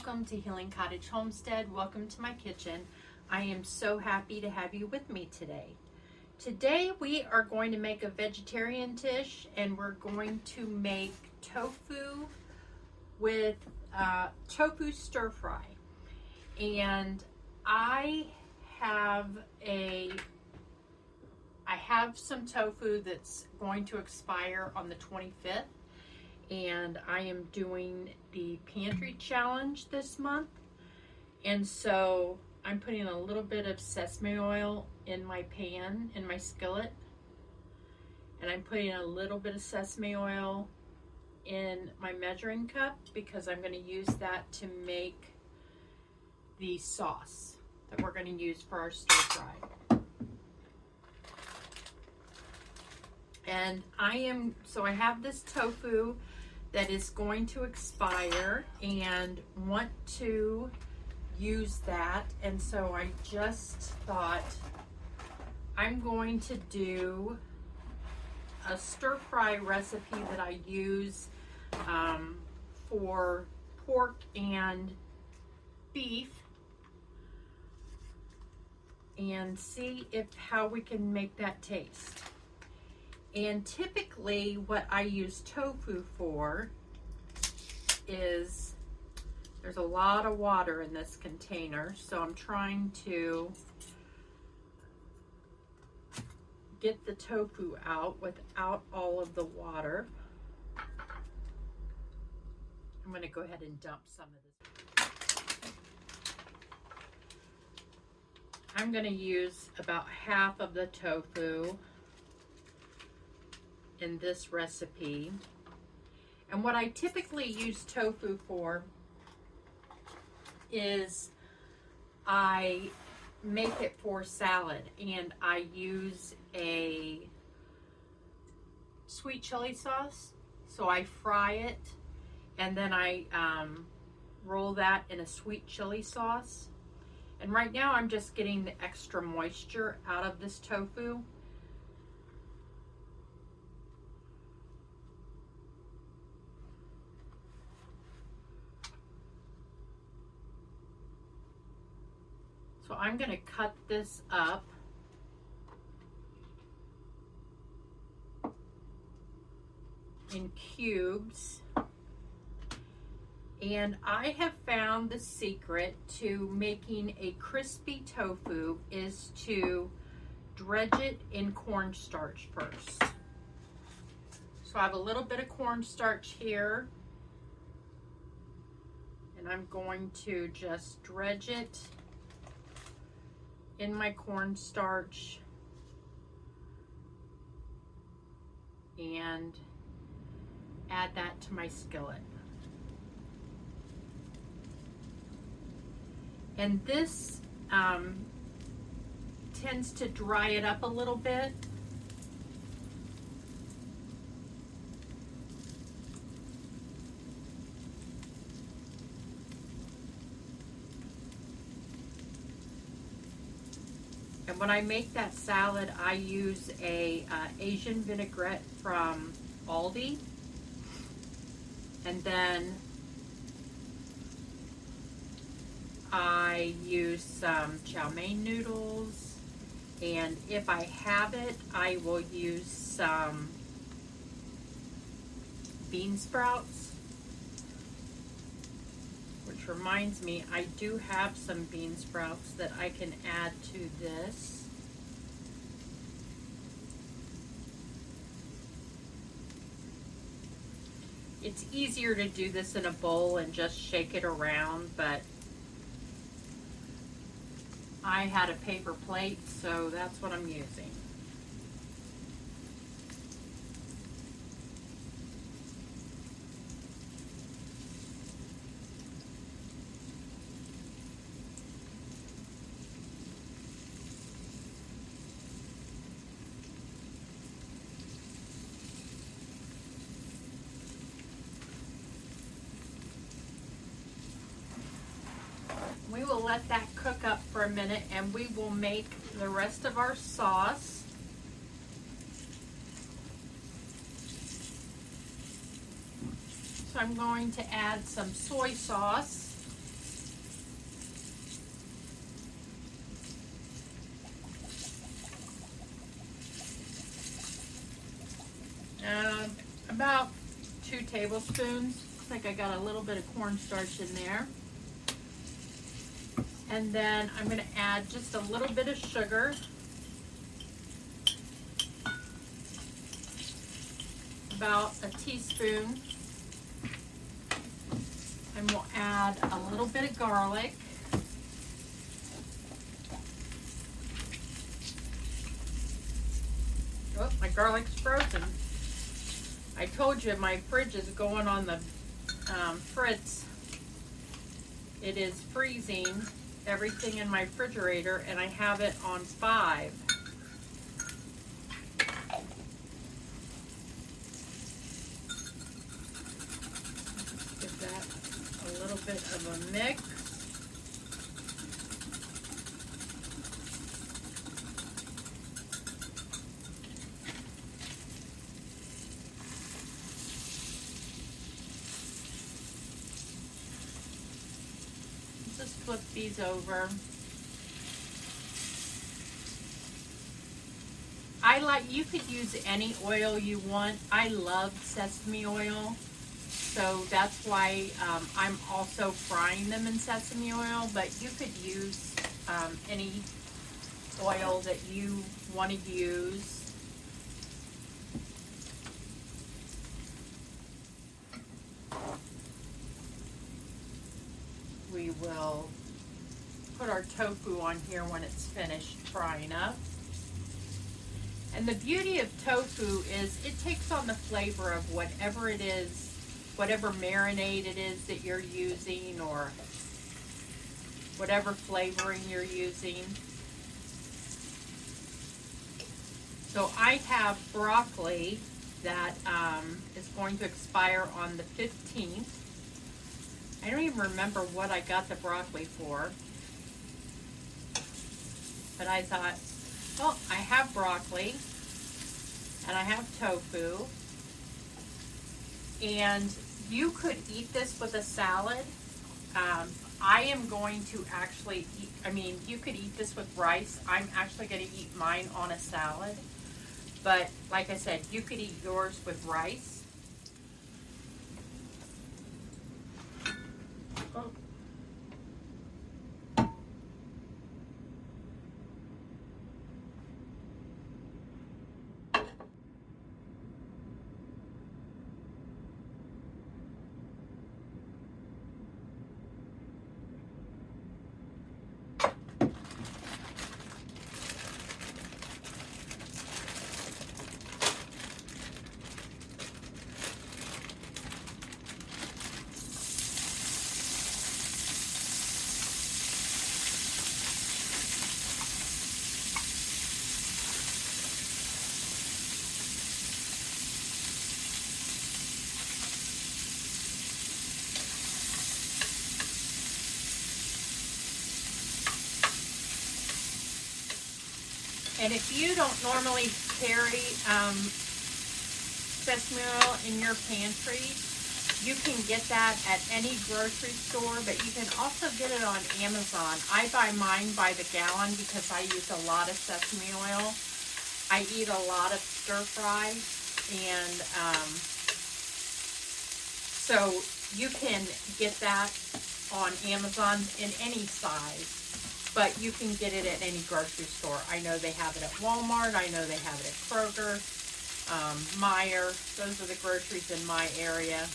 welcome to Healing Cottage Homestead. Welcome to my kitchen. I am so happy to have you with me today. Today we are going to make a vegetarian dish, and we're going to make tofu with tofu stir fry. And I have some tofu that's going to expire on the 25th. And I am doing the pantry challenge this month, and so I'm putting a little bit of sesame oil in my pan, in my skillet, and I'm putting a little bit of sesame oil in my measuring cup because I'm going to use that to make the sauce that we're going to use for our stir fry. And I have this tofu that is going to expire and want to use that, and so I just thought I'm going to do a stir fry recipe that I use for pork and beef, and see how we can make that taste. And typically what I use tofu for is, there's a lot of water in this container, so I'm trying to get the tofu out without all of the water. I'm going to go ahead and dump some of this. I'm going to use about half of the tofu in this recipe. And what I typically use tofu for is I make it for salad, and I use a sweet chili sauce. So I fry it, and then I roll that in a sweet chili sauce. And right now I'm just getting the extra moisture out of this tofu. So I'm going to cut this up in cubes. And I have found the secret to making a crispy tofu is to dredge it in cornstarch first. So I have a little bit of cornstarch here, and I'm going to just dredge it in my cornstarch and add that to my skillet. And this tends to dry it up a little bit. And when I make that salad, I use a Asian vinaigrette from Aldi, and then I use some chow mein noodles, and if I have it, I will use some bean sprouts. Which reminds me, I do have some bean sprouts that I can add to this. It's easier to do this in a bowl and just shake it around, but I had a paper plate, so that's what I'm using. We will let that cook up for a minute, and we will make the rest of our sauce. So I'm going to add some soy sauce. About 2 tablespoons. Looks like I got a little bit of cornstarch in there. And then I'm going to add just a little bit of sugar. About a teaspoon. And we'll add a little bit of garlic. Oh, my garlic's frozen. I told you my fridge is going on the fritz. It is freezing everything in my refrigerator, and I have it on 5. Give that a little bit of a mix. Just flip these over. You could use any oil you want. I love sesame oil, so that's why I'm also frying them in sesame oil, but you could use any oil that you want to use. We will put our tofu on here when it's finished frying up. And the beauty of tofu is it takes on the flavor of whatever it is, whatever marinade it is that you're using, or whatever flavoring you're using. So I have broccoli that is going to expire on the 15th. I don't even remember what I got the broccoli for. But I thought, well, I have broccoli and I have tofu. And you could eat this with a salad. I am going to actually eat, you could eat this with rice. I'm actually going to eat mine on a salad. But like I said, you could eat yours with rice. Oh. And if you don't normally carry sesame oil in your pantry, you can get that at any grocery store, but you can also get it on Amazon. I buy mine by the gallon because I use a lot of sesame oil. I eat a lot of stir fry, and so you can get that on Amazon in any size. But you can get it at any grocery store. I know they have it at Walmart. I know they have it at Kroger, Meijer. Those are the groceries in my area.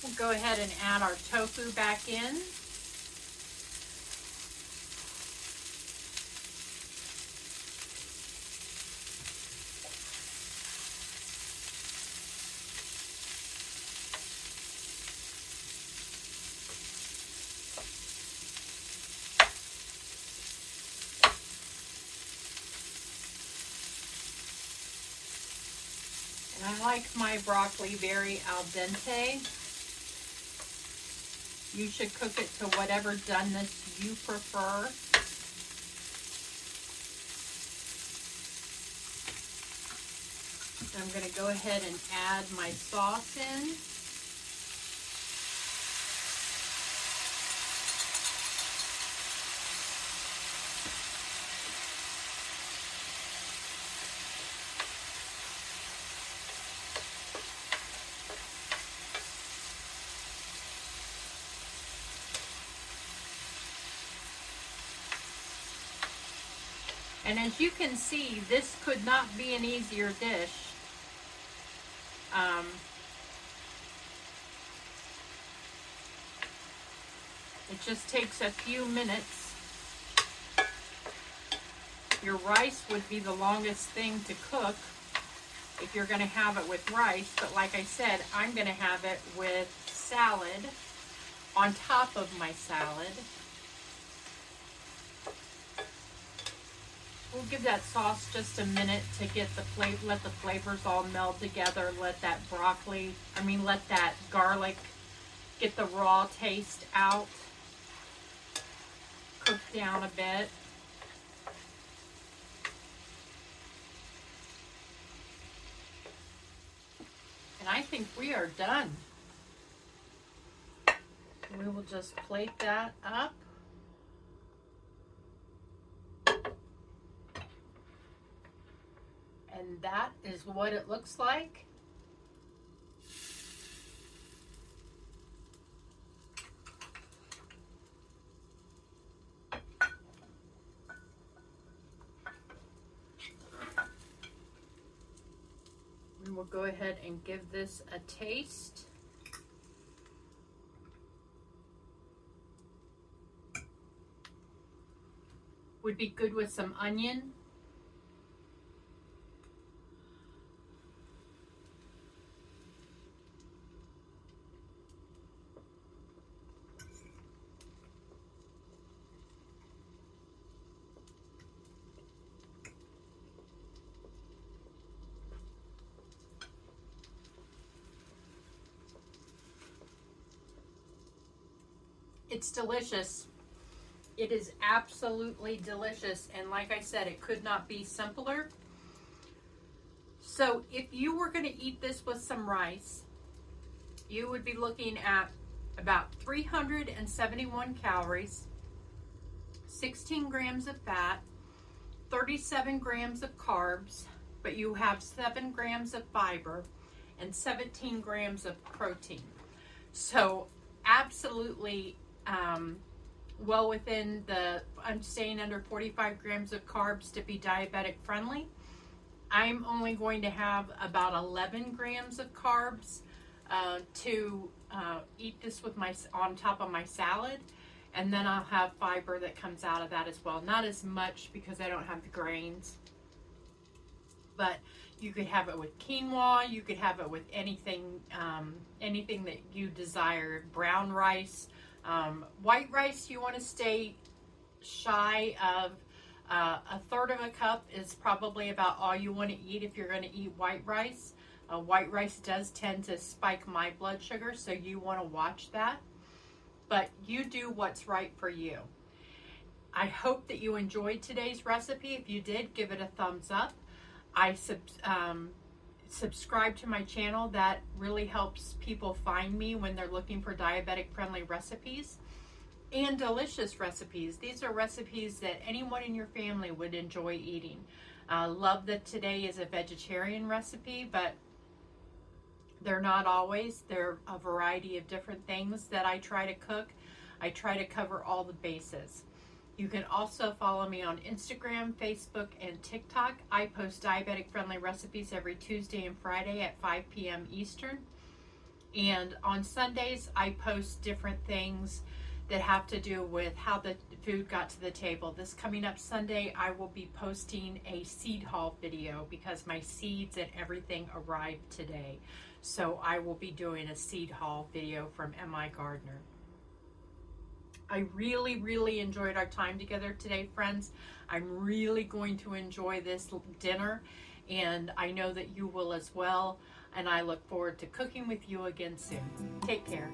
We'll go ahead and add our tofu back in. I like my broccoli very al dente. You should cook it to whatever doneness you prefer. I'm going to go ahead and add my sauce in. And as you can see, this could not be an easier dish. It just takes a few minutes. Your rice would be the longest thing to cook if you're going to have it with rice, but like I said, I'm going to have it with salad on top of my salad. We'll give that sauce just a minute to get the flavor, let the flavors all meld together. Let that let that garlic get the raw taste out. Cook down a bit. And I think we are done. We will just plate that up. And that is what it looks like. We will go ahead and give this a taste. Would be good with some onion. It's delicious. It is absolutely delicious. And like I said, it could not be simpler. So if you were going to eat this with some rice, you would be looking at about 371 calories, 16 grams of fat, 37 grams of carbs, but you have 7 grams of fiber and 17 grams of protein. So absolutely well within I'm staying under 45 grams of carbs to be diabetic friendly. I'm only going to have about 11 grams of carbs to eat this with on top of my salad, and then I'll have fiber that comes out of that as well. Not as much because I don't have the grains, but you could have it with quinoa. You could have it with anything that you desire. Brown rice. White rice, you want to stay shy of a third of a cup is probably about all you want to eat if you're going to eat white rice. White rice does tend to spike my blood sugar, so you want to watch that. But you do what's right for you. I hope that you enjoyed today's recipe. If you did, give it a thumbs up. Subscribe to my channel. That really helps people find me when they're looking for diabetic friendly recipes and delicious recipes. These are recipes that anyone in your family would enjoy eating. Love that today is a vegetarian recipe, but they're not always. They're a variety of different things that I try to cook. I try to cover all the bases. You can also follow me on Instagram, Facebook, and TikTok. I post diabetic friendly recipes every Tuesday and Friday at 5 p.m. Eastern. And on Sundays, I post different things that have to do with how the food got to the table. This coming up Sunday, I will be posting a seed haul video because my seeds and everything arrived today. So I will be doing a seed haul video from MI Gardener. I really, really enjoyed our time together today, friends. I'm really going to enjoy this dinner, and I know that you will as well. And I look forward to cooking with you again soon. Take care.